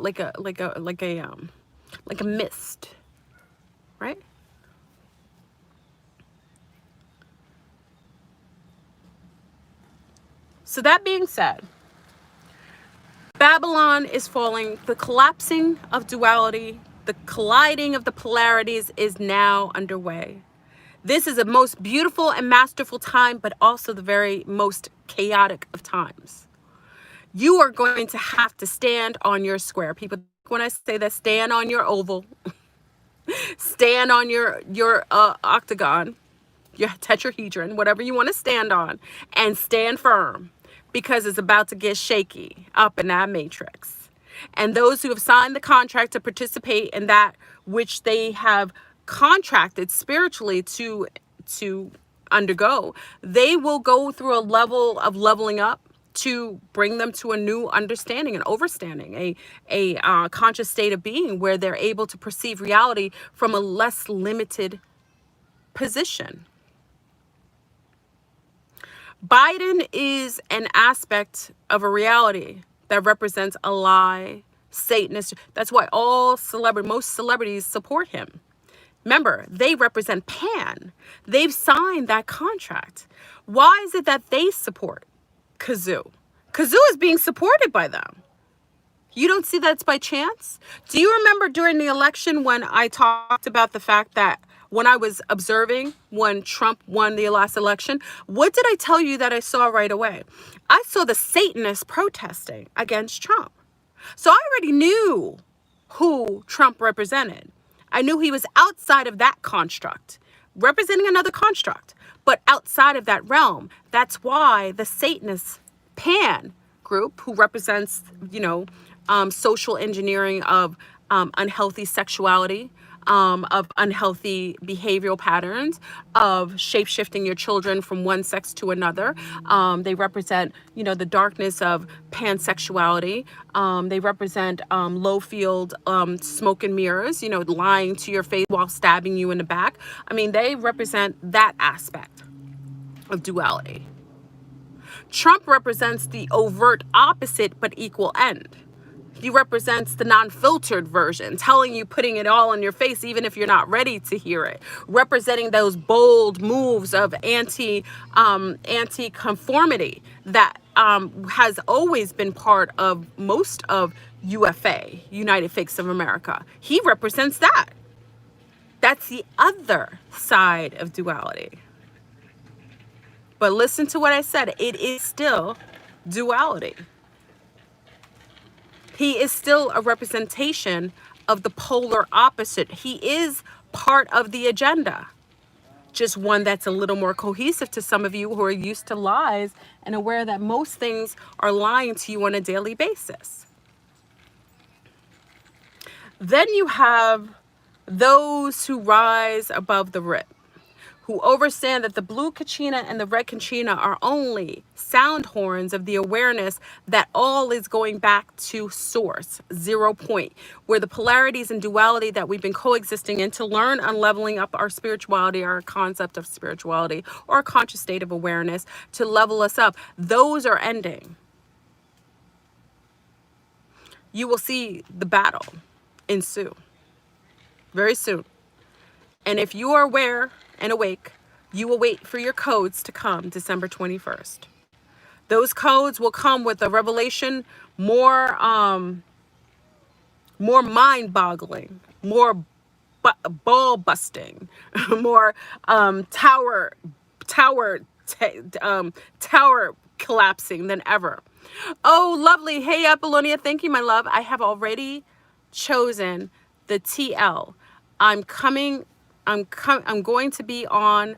mist, right? So that being said, Babylon is falling. The collapsing of duality, the colliding of the polarities is now underway. This is a most beautiful and masterful time, but also the very most chaotic of times. You are going to have to stand on your square. People, when I say that, stand on your oval, stand on your octagon, your tetrahedron, whatever you want to stand on, and stand firm, because it's about to get shaky up in that matrix. And those who have signed the contract to participate in that which they have contracted spiritually to undergo, they will go through a level of leveling up to bring them to a new understanding and overstanding, a conscious state of being where they're able to perceive reality from a less limited position. Biden is an aspect of a reality that represents a lie, Satanist. That's why most celebrities support him. Remember, they represent Pan. They've signed that contract. Why is it that they support Kazoo? Kazoo is being supported by them. You don't see that's by chance? Do you remember during the election when I talked about the fact that when I was observing when Trump won the last election, what did I tell you that I saw right away? I saw the Satanists protesting against Trump. So I already knew who Trump represented. I knew he was outside of that construct, representing another construct, but outside of that realm. That's why the Satanist Pan group, who represents, social engineering of unhealthy sexuality, of unhealthy behavioral patterns, of shape-shifting your children from one sex to another. They represent, the darkness of pansexuality. They represent low field smoke and mirrors, lying to your face while stabbing you in the back. I mean, they represent that aspect of duality. Trump represents the overt opposite but equal end. He represents the non-filtered version, telling you, putting it all in your face, even if you're not ready to hear it. Representing those bold moves of anti-conformity that has always been part of most of UFA, United Fakes of America. He represents that. That's the other side of duality. But listen to what I said. It is still duality. He is still a representation of the polar opposite. He is part of the agenda. Just one that's a little more cohesive to some of you who are used to lies and aware that most things are lying to you on a daily basis. Then you have those who rise above the rip, who understand that the blue Kachina and the red Kachina are only sound horns of the awareness that all is going back to source, 0 point, where the polarities and duality that we've been coexisting in to learn on leveling up our spirituality, our concept of spirituality, or a conscious state of awareness to level us up, those are ending. You will see the battle ensue very soon. And if you are aware and awake, you will wait for your codes to come December 21st. Those codes will come with a revelation more mind-boggling, more ball busting, more tower collapsing than ever. Oh, lovely. Hey, Apollonia. Thank you, my love. I have already chosen the TL. I'm going to be on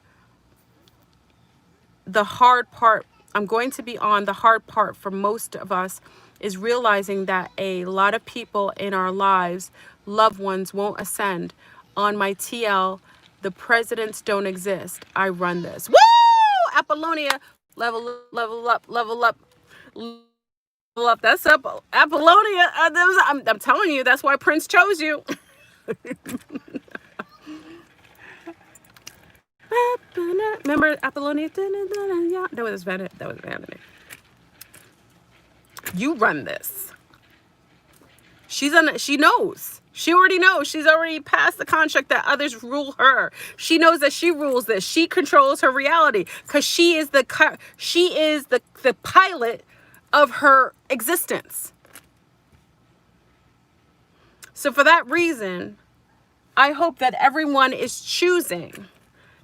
the hard part. I'm going to be on the hard part for most of us is realizing that a lot of people in our lives, loved ones, won't ascend. On my TL, the presidents don't exist. I run this. Woo! Apollonia, level up, level up, level up. That's up, Apollonia. I'm telling you, that's why Prince chose you. Remember Apollonia? That was vanity. You run this. She knows. She already knows. She's already passed the construct that others rule her. She knows that she rules this. She controls her reality because she is the pilot of her existence. So for that reason, I hope that everyone is choosing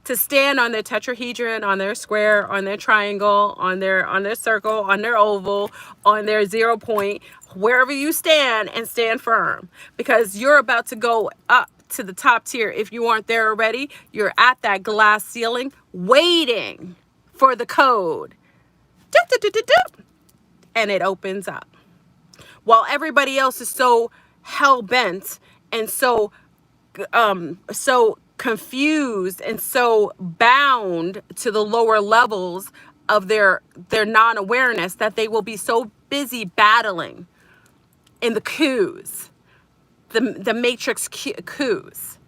to stand on their tetrahedron, on their square, on their triangle, on their circle, on their oval, on their 0 point, wherever you stand, and stand firm, because you're about to go up to the top tier. If you aren't there already, you're at that glass ceiling waiting for the code. And it opens up. While everybody else is so hell-bent and so confused and so bound to the lower levels of their non-awareness that they will be so busy battling in the coups, the matrix coups,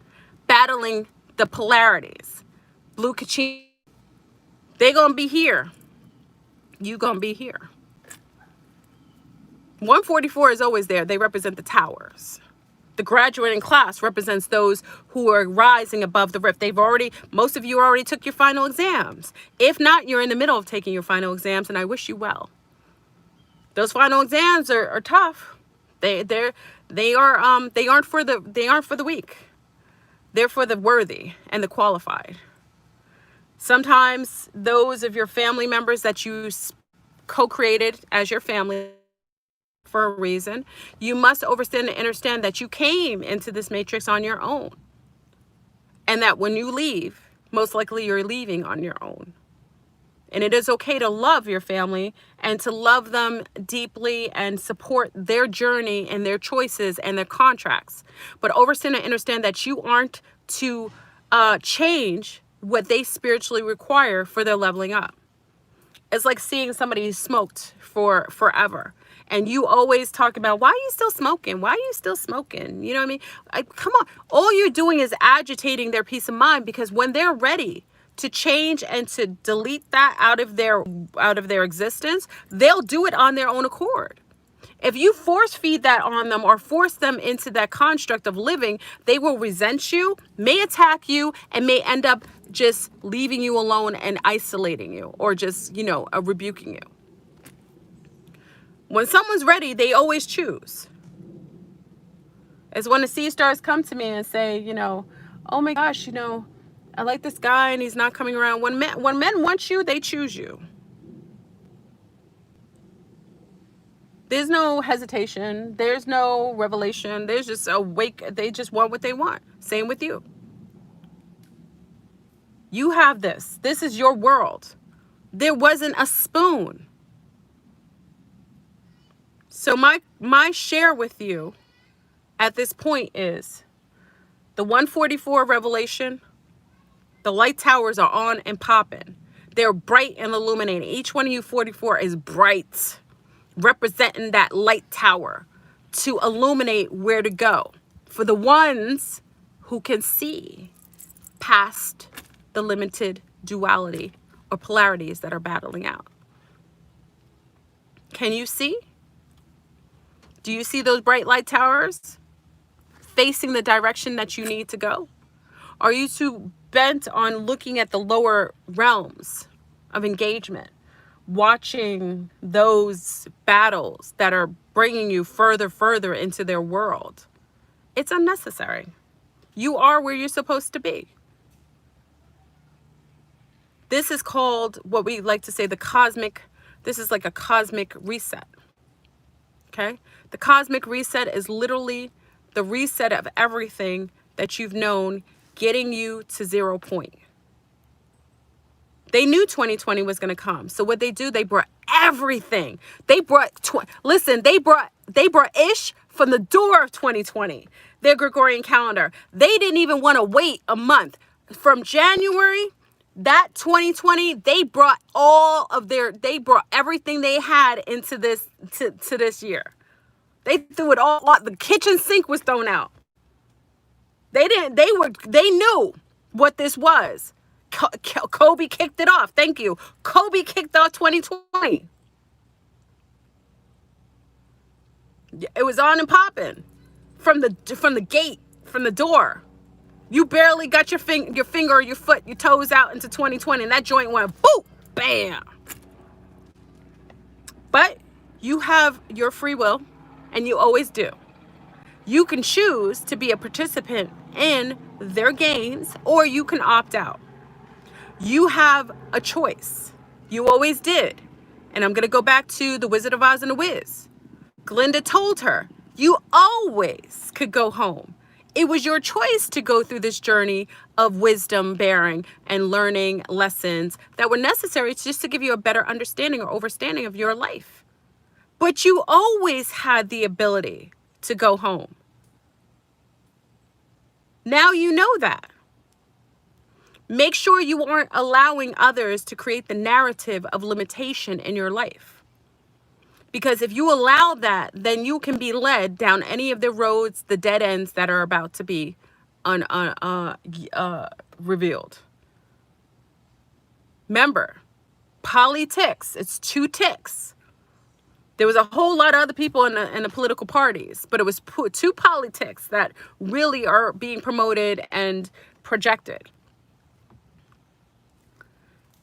battling the polarities. Blue Kachina, they gonna be here. You gonna be here. 144 is always there. They represent the towers. The graduating class represents those who are rising above the rift. Most of you already took your final exams. If not, you're in the middle of taking your final exams, and I wish you well. Those final exams are tough. They aren't for the weak. They're for the worthy and the qualified. Sometimes those of your family members that you co-created as your family for a reason, you must understand and understand that you came into this matrix on your own. And that when you leave, most likely you're leaving on your own. And it is okay to love your family and to love them deeply and support their journey and their choices and their contracts. But understand and understand that you aren't to change what they spiritually require for their leveling up. It's like seeing somebody smoked for forever. And you always talk about, why are you still smoking? Why are you still smoking? You know what I mean? Come on. All you're doing is agitating their peace of mind, because when they're ready to change and to delete that out of their existence, they'll do it on their own accord. If you force feed that on them or force them into that construct of living, they will resent you, may attack you, and may end up just leaving you alone and isolating you, or just, rebuking you. When someone's ready, they always choose. It's when the sea stars come to me and say, oh my gosh, I like this guy and he's not coming around. When men want you, they choose you. There's no hesitation. There's no revelation. There's just a wake. They just want what they want. Same with you. You have this. This is your world. There wasn't a spoon. So my share with you at this point is the 144 revelation. The light towers are on and popping. They're bright and illuminating. Each one of you 44 is bright, representing that light tower to illuminate where to go for the ones who can see past the limited duality or polarities that are battling out. Can you see? Do you see those bright light towers facing the direction that you need to go? Are you too bent on looking at the lower realms of engagement, watching those battles that are bringing you further into their world? It's unnecessary. You are where you're supposed to be. This is called what we like to say this is like a cosmic reset. Okay? The cosmic reset is literally the reset of everything that you've known, getting you to 0 point. They knew 2020 was going to come. So what they do, they brought everything. They brought, they brought Ish from the door of 2020, their Gregorian calendar. They didn't even want to wait a month. From January, that 2020, they brought everything they had into this, to this year. They threw it all out. The kitchen sink was thrown out. They knew what this was. Kobe kicked it off. Thank you. Kobe kicked off 2020. It was on and popping from the gate, from the door. You barely got your finger, your foot, your toes out into 2020, and that joint went boop, bam. But you have your free will, and you always do. You can choose to be a participant in their games, or you can opt out. You have a choice. You always did. And I'm going to go back to the Wizard of Oz and the Wiz. Glinda told her, you always could go home. It was your choice to go through this journey of wisdom bearing and learning lessons that were necessary just to give you a better understanding or overstanding of your life. But you always had the ability to go home. Now you know that. Make sure you aren't allowing others to create the narrative of limitation in your life. Because if you allow that, then you can be led down any of the roads, the dead ends that are about to be revealed. Remember, politics, it's 2 ticks. There was a whole lot of other people in the political parties, but it was 2 politics that really are being promoted and projected.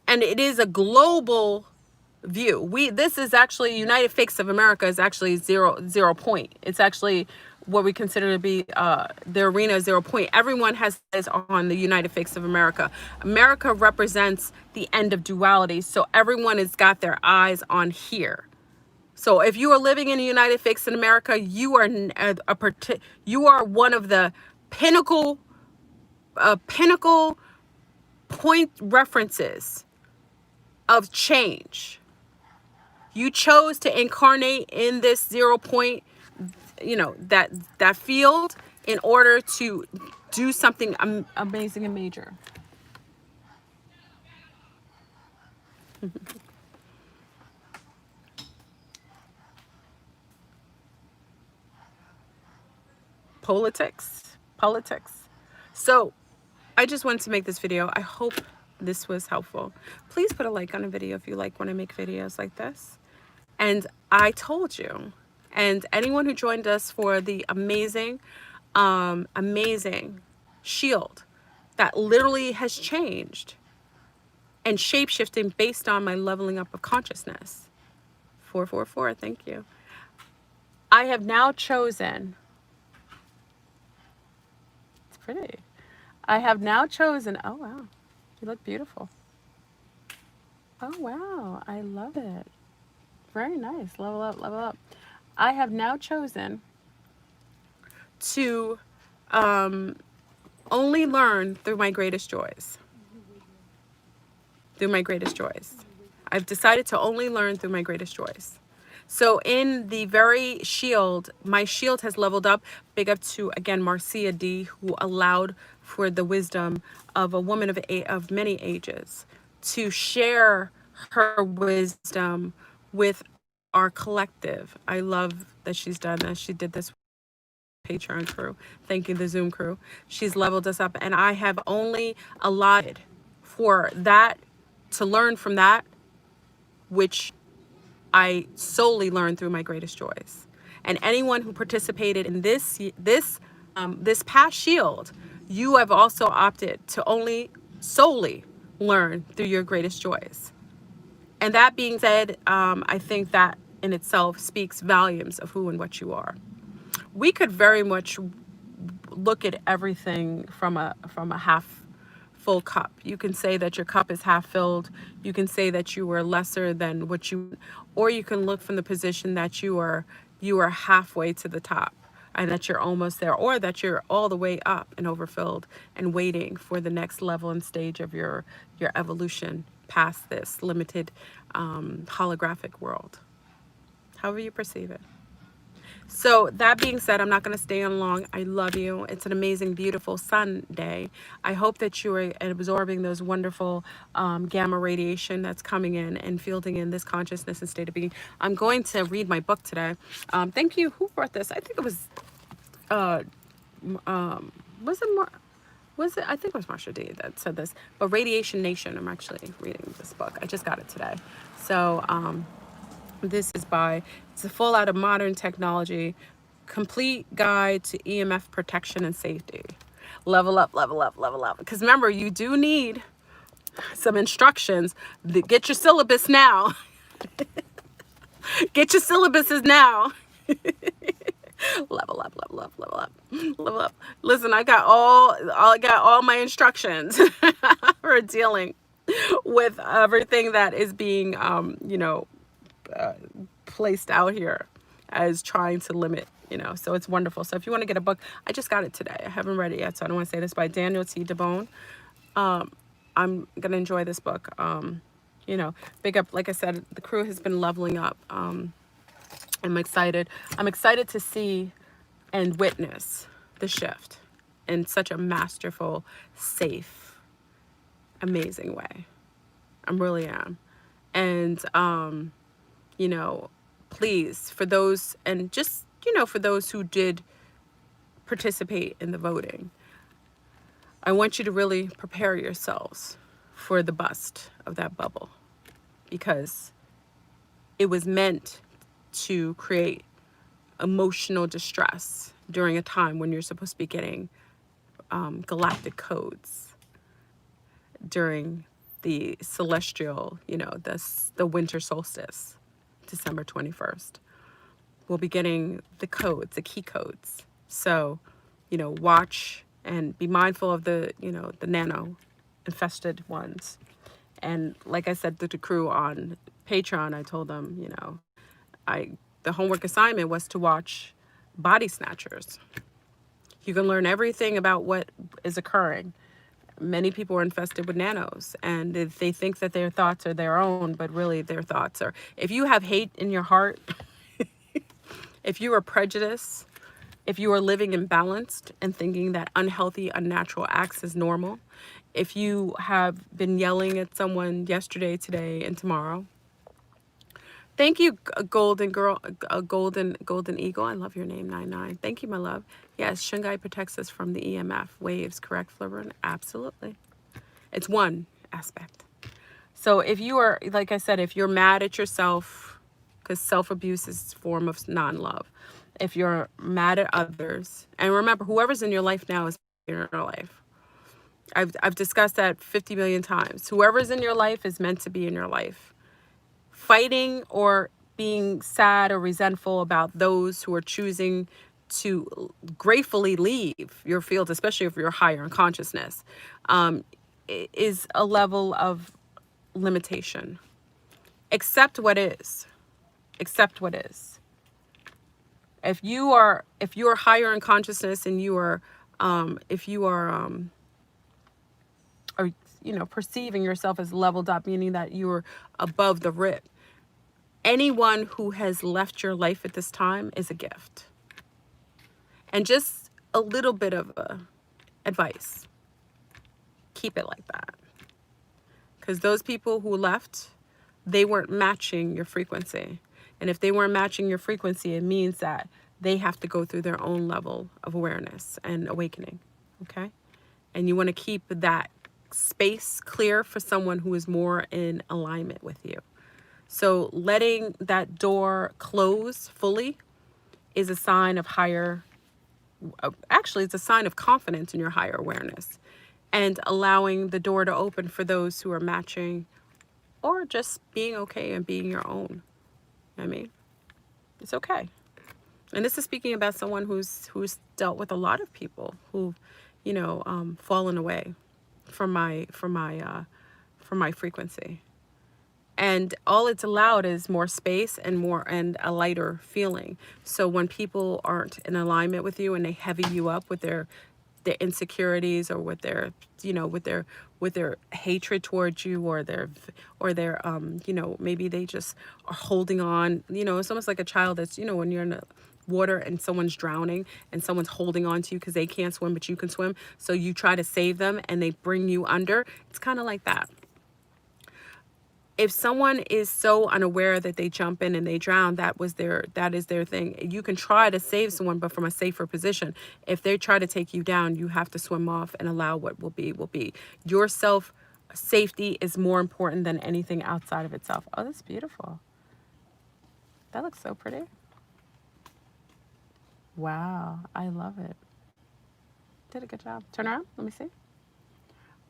And it is a global view. This is actually, United Fakes of America is actually 0 point. It's actually what we consider to be the arena 0 point. Everyone has this on the United Fakes of America. America represents the end of duality. So everyone has got their eyes on here. So if you are living in the United Fakes in America, you are you are one of the pinnacle point references of change. You chose to incarnate in this 0 point, that field in order to do something amazing and major. Politics. So I just wanted to make this video. I hope this was helpful. Please put a like on a video if you like when I make videos like this. And I told you, and anyone who joined us for the amazing, amazing shield that literally has changed and shape-shifting based on my leveling up of consciousness. 444, thank you. I have now chosen, it's pretty. I have now chosen, oh wow, you look beautiful. Oh wow, I love it. Very nice, level up, level up. I have now chosen to only learn through my greatest joys. Through my greatest joys. I've decided to only learn through my greatest joys. So in the very shield, my shield has leveled up. Big up to, again, Marcia D, who allowed for the wisdom of a woman of many ages to share her wisdom with our collective. I love that she's done this. She did this Patreon crew. Thank you, the Zoom crew. She's leveled us up, and I have only allotted for that to learn from that, which I solely learned through my greatest joys. And anyone who participated in this past shield, you have also opted to only solely learn through your greatest joys. And that being said, I think that in itself speaks volumes of who and what you are. We could very much look at everything from a half full cup. You can say that your cup is half filled. You can say that you were lesser than what you, or you can look from the position that you are halfway to the top and that you're almost there, or that you're all the way up and overfilled and waiting for the next level and stage of your evolution past this limited holographic world, however you perceive it. So that being said, I'm not going to stay on long. I love you. It's an amazing, beautiful Sunday. I hope that you are absorbing those wonderful gamma radiation that's coming in and fielding in this consciousness and state of being. I'm going to read my book today. Thank you. Who brought this? I think it was, was it more? Was it? I think it was Marsha D that said this. But Radiation Nation, I'm actually reading this book. I just got it today. So, this is it's a full out of modern technology, complete guide to EMF protection and safety. Level up, level up, level up. Because remember, you do need some instructions. Get your syllabus now. Get your syllabuses now. Level up, level up, level up, level up. Listen, I got all my instructions for dealing with everything that is being, placed out here as trying to limit, so it's wonderful. So if you want to get a book, I just got it today. I haven't read it yet, so I don't want to say this, by Daniel T. DeBone. I'm gonna enjoy this book. Big up, like I said, the crew has been leveling up. I'm excited to see and witness the shift in such a masterful, safe, amazing way. I really am. And please, for those, and just, for those who did participate in the voting, I want you to really prepare yourselves for the bust of that bubble, because it was meant to create emotional distress during a time when you're supposed to be getting galactic codes during the celestial, the winter solstice, December 21st. We'll be getting the codes, the key codes. So, watch and be mindful of the nano infested ones. And like I said to the crew on Patreon, I told them, the homework assignment was to watch Body Snatchers. You can learn everything about what is occurring. Many people are infested with nanos, and they think that their thoughts are their own, but really their thoughts are, if you have hate in your heart, if you are prejudiced, if you are living imbalanced and thinking that unhealthy, unnatural acts is normal, if you have been yelling at someone yesterday, today, and tomorrow. Thank you, Golden Girl, Golden Eagle. I love your name, 99. Thank you, my love. Yes, Shungai protects us from the EMF waves, correct, Fleurbrun? Absolutely. It's one. aspect. So if you are, like I said, if you're mad at yourself, because self-abuse is a form of non-love. If you're mad at others, and remember, whoever's in your life now is in your life. I've discussed that 50 million times. Whoever's in your life is meant to be in your life. Fighting or being sad or resentful about those who are choosing to gratefully leave your field, especially if you're higher in consciousness, is a level of limitation. Accept what is. Accept what is. If you are higher in consciousness and you are if you are or perceiving yourself as leveled up, meaning that you're above the rip, anyone who has left your life at this time is a gift. And just a little bit of advice, keep it like that, because those people who left, they weren't matching your frequency. And if they weren't matching your frequency, it means that they have to go through their own level of awareness and awakening. Okay? And you want to keep that space clear for someone who is more in alignment with you. So letting that door close fully is a sign of higher, actually it's a sign of confidence in your higher awareness, and allowing the door to open for those who are matching or just being okay and being your own. I mean, it's okay. And this is speaking about someone who's dealt with a lot of people who've, fallen away from my frequency. And all it's allowed is more space and a lighter feeling. So when people aren't in alignment with you and they heavy you up with their insecurities, or with their with their hatred towards you, or their maybe they just are holding on. It's almost like a child that's, when you're in the water and someone's drowning and someone's holding on to you because they can't swim but you can swim, so you try to save them and they bring you under. It's kind of like that. If someone is so unaware that they jump in and they drown, that is their thing. You can try to save someone, but from a safer position. If they try to take you down, you have to swim off and allow what will be, will be. Your self safety is more important than anything outside of itself. Oh, that's beautiful. That looks so pretty. Wow, I love it. Did a good job. Turn around, let me see.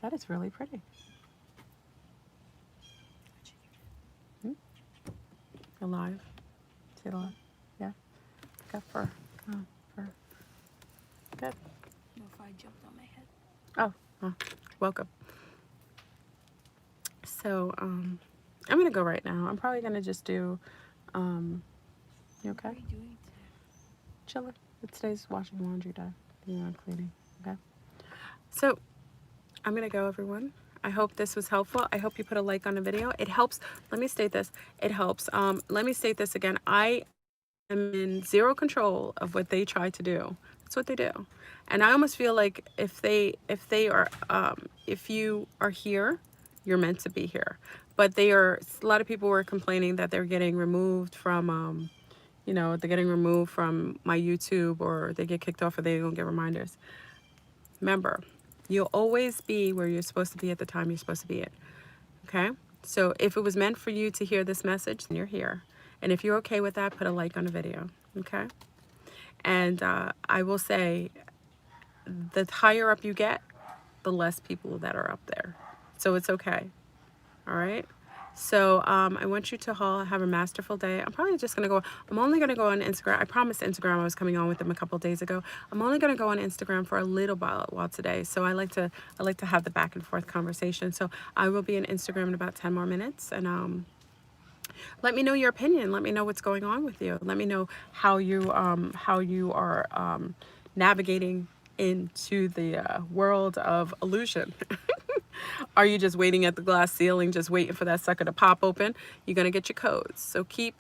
That is really pretty. Alive. See it alive? Yeah. Got fur. Oh, fur. Good. No, if I jumped on my head. Oh, welcome. So, I'm gonna go right now. I'm probably gonna just do, you okay? What are you doing today? Chilling. Today's washing laundry day. Cleaning. Okay. So, I'm gonna go, everyone. I hope this was helpful. I hope you put a like on the video. It helps. Let me state this. It helps. Let me state this again. I am in zero control of what they try to do. That's what they do. And I almost feel like if you are here, you're meant to be here. But a lot of people were complaining that they're getting removed from, they're getting removed from my YouTube, or they get kicked off, or they don't get reminders. Remember, you'll always be where you're supposed to be at the time you're supposed to be at. Okay? So if it was meant for you to hear this message, then you're here. And if you're okay with that, put a like on the video. Okay? And I will say, the higher up you get, the less people that are up there. So it's okay. All right? So I want you to all have a masterful day. I'm probably just going to go, I'm only going to go on Instagram. I promised Instagram I was coming on with them a couple of days ago. I'm only going to go on Instagram for a little while today. So I like to have the back and forth conversation. So I will be on Instagram in about 10 more minutes. And let me know your opinion. Let me know what's going on with you. Let me know how you are navigating into the world of illusion. Are you just waiting at the glass ceiling, just waiting for that sucker to pop open? You're going to get your codes. So keep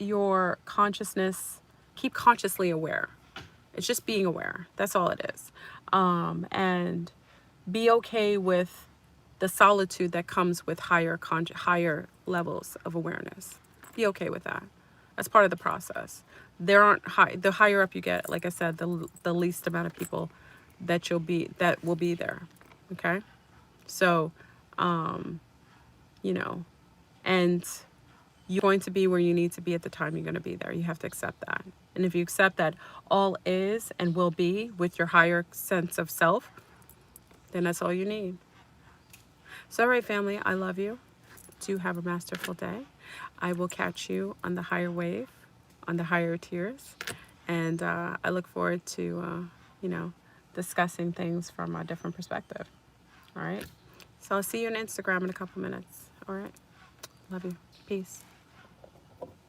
your consciousness, keep consciously aware. It's just being aware. That's all it is. And be okay with the solitude that comes with higher levels of awareness. Be okay with that. That's part of the process. The higher up you get, like I said, the least amount of people that will be there. Okay? So you know, and you're going to be where you need to be at the time you're going to be there. You have to accept that. And if you accept that all is and will be with your higher sense of self, then that's all you need. So, all right, family, I love you. Do have a masterful day. I will catch you on the higher wave, on the higher tiers. And I look forward to, discussing things from a different perspective. All right. So I'll see you on Instagram in a couple minutes. All right. Love you. Peace.